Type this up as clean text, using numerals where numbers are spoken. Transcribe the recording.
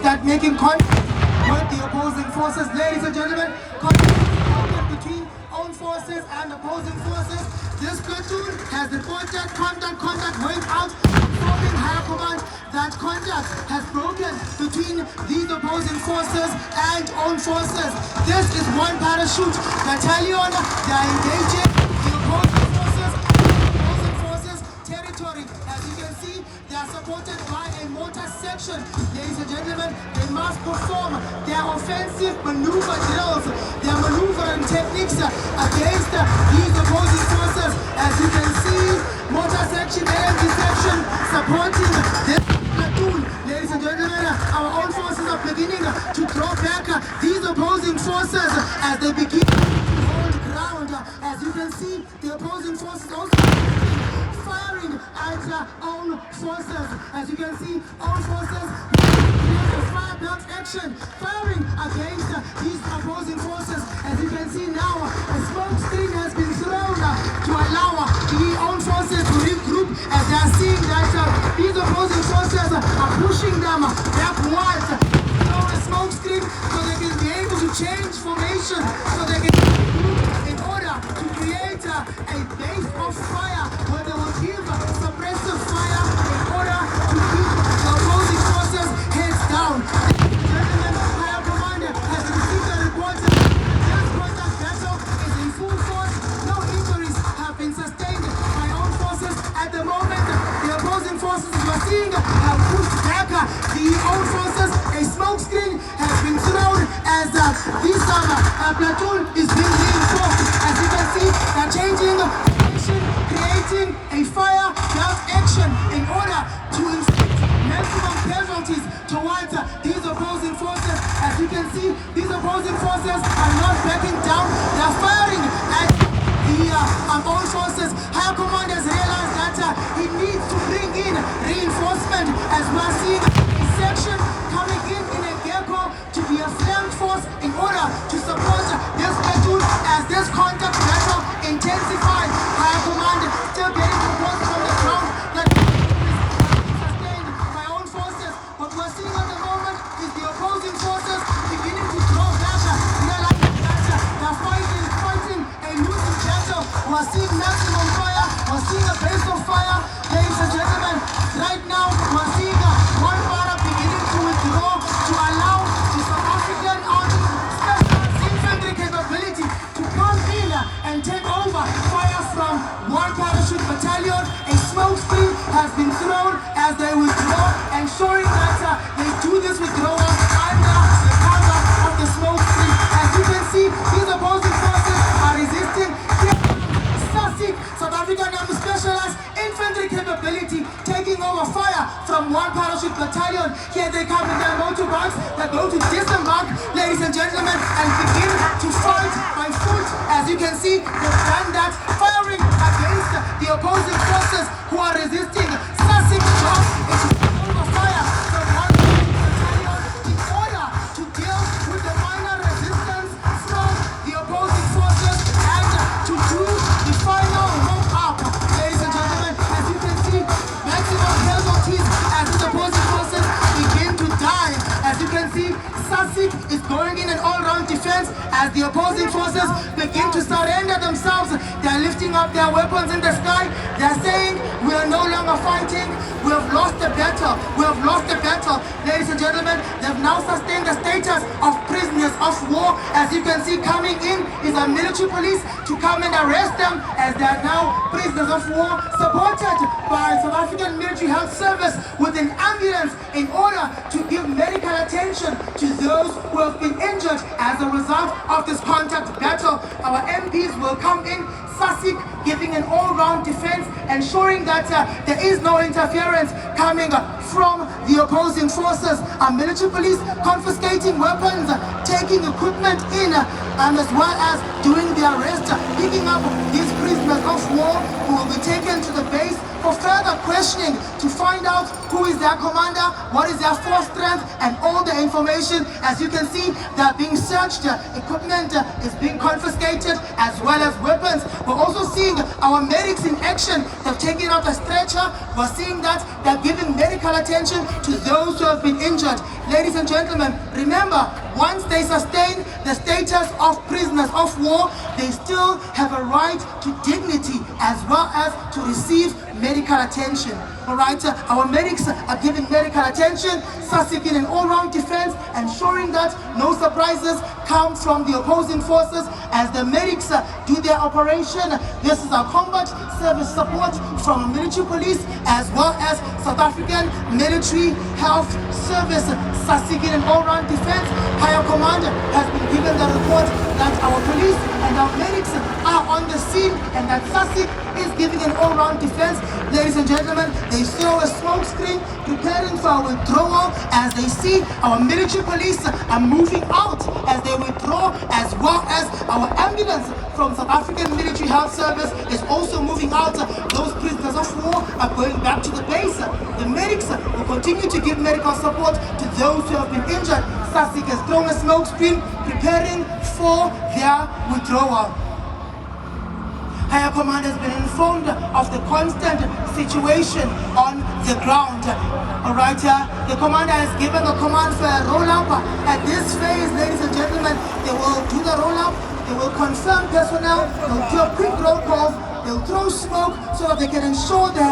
that making contact with the opposing forces. Ladies and gentlemen, contact between own forces and opposing forces. This platoon has reported contact going out, informing higher command that contact has broken between these opposing forces and own forces. This is one parachute battalion. They are engaging the opposing forces territory. As you can see, they are supported by a mortar section. Ladies and gentlemen, they must perform their offensive maneuver drills, their maneuvering techniques against these opposing forces. As you can see, mortar section, AMG section supporting this platoon. Ladies and gentlemen, our own forces are beginning to draw back these opposing forces as they begin to hold ground. As you can see, the opposing forces also firing at own forces. As you can see, own forces fire belt action, firing against these opposing forces. As you can see now, a smoke screen has been thrown to allow the own forces to regroup, as they are seeing that these opposing forces are pushing them backwards. Throw a smoke screen so they can be able to change formation, so they can regroup in order to create a base of fire where they will give suppressive fire in order to keep the opposing forces heads down. Gentlemen, higher commander has received a report that this contact battle is in full force. No injuries have been sustained by own forces at the moment. The opposing forces you are seeing have pushed back the own forces. A smoke screen has been thrown as this platoon is being reinforced. As you can see, they're changing formation, creating a fire belt action in order to inflict maximum casualties towards these opposing forces. As you can see, these opposing forces are not backing down. They're firing at the own forces. Higher command has realized that he needs to bring in reinforcement, as we're seeing a section coming in a gecko to be a flanked force in order to support this platoon as this contact battle intensifies. Higher command still getting reports from the ground that sustained by own forces. What we're seeing at the moment is the opposing forces beginning to draw back, realizing that they're fighting a losing battle. We're seeing maximum fire, we're seeing a base of fire. Ladies and gentlemen, right now we're seeing one para beginning to withdraw to allow the South African Army special infantry capability to come in and take over fire from one parachute battalion. A smoke screen has been thrown as they withdraw, ensuring that they do this withdrawal under the cover of the smoke screen. As you can see, these opposing forces are resisting. South African Army Specialized Infantry capability taking over fire from one parachute battalion. Here they come in their motorbikes. They're going to disembark, ladies and gentlemen, and begin to fight by foot. As you can see, they've done that, firing against the opposing forces who are resisting. Sussex job is to take over fire from one battalion in order to deal with the minor resistance from the opposing forces and to do the final rope up. Ladies and gentlemen, as you can see, maximum casualties as the opposing forces begin to die. As you can see, Sussex is going in an all-round defense as the opposing forces begin to surrender themselves. They're lifting up their weapons in the sky. They're saying, we are no longer fighting. We have lost the battle. We have lost the battle. Ladies and gentlemen, they've now sustained the status of prisoners of war. As you can see, coming in is a military police to come and arrest them, as they are now prisoners of war, supported by South African Military Health Service with an ambulance in order to give medical attention to those who have been injured as a result of this contact battle. Our MPs will come in, Sussex giving an all-round defense, ensuring that there is no interference coming from the opposing forces. Our military police confiscating weapons, taking equipment in, and as well as doing the arrest, picking up these prisoners of war who will be taken to the base for further questioning to find out who is their commander, what is their force strength, and all the information. As you can see, they're being searched, equipment is being confiscated, as well as weapons. We're also seeing our medics in action. They've taken out a stretcher. We're seeing that they're giving medical attention to those who have been injured. Ladies and gentlemen, remember, once they sustain the status of prisoners of war, they still have a right to dignity as well as to receive medical attention. Alright, our medics are giving medical attention, seeking an all-round defense, ensuring that no surprises come from the opposing forces as the medics do their operation. This is our combat service support from military police as well as South African Military Health Service, seeking an all-round defense. Higher command has been given the report that our police and our medics are on the scene and that SASIC is giving an all-round defense. Ladies and gentlemen, they saw a smoke screen preparing for our withdrawal as they see our military police are moving out as they withdraw, as well as our ambulance from South African Military Health Service is also moving out. Those prisoners of war are going back to the base. The medics will continue to give medical support to those who have been injured. SASIC has thrown a smoke screen preparing for their withdrawal. Higher command has been informed of the constant situation on the ground. Alright, the commander has given a command for a roll-up. At this phase, ladies and gentlemen, they will do the roll-up, they will confirm personnel, they'll do a quick roll call, they'll throw smoke so that they can ensure they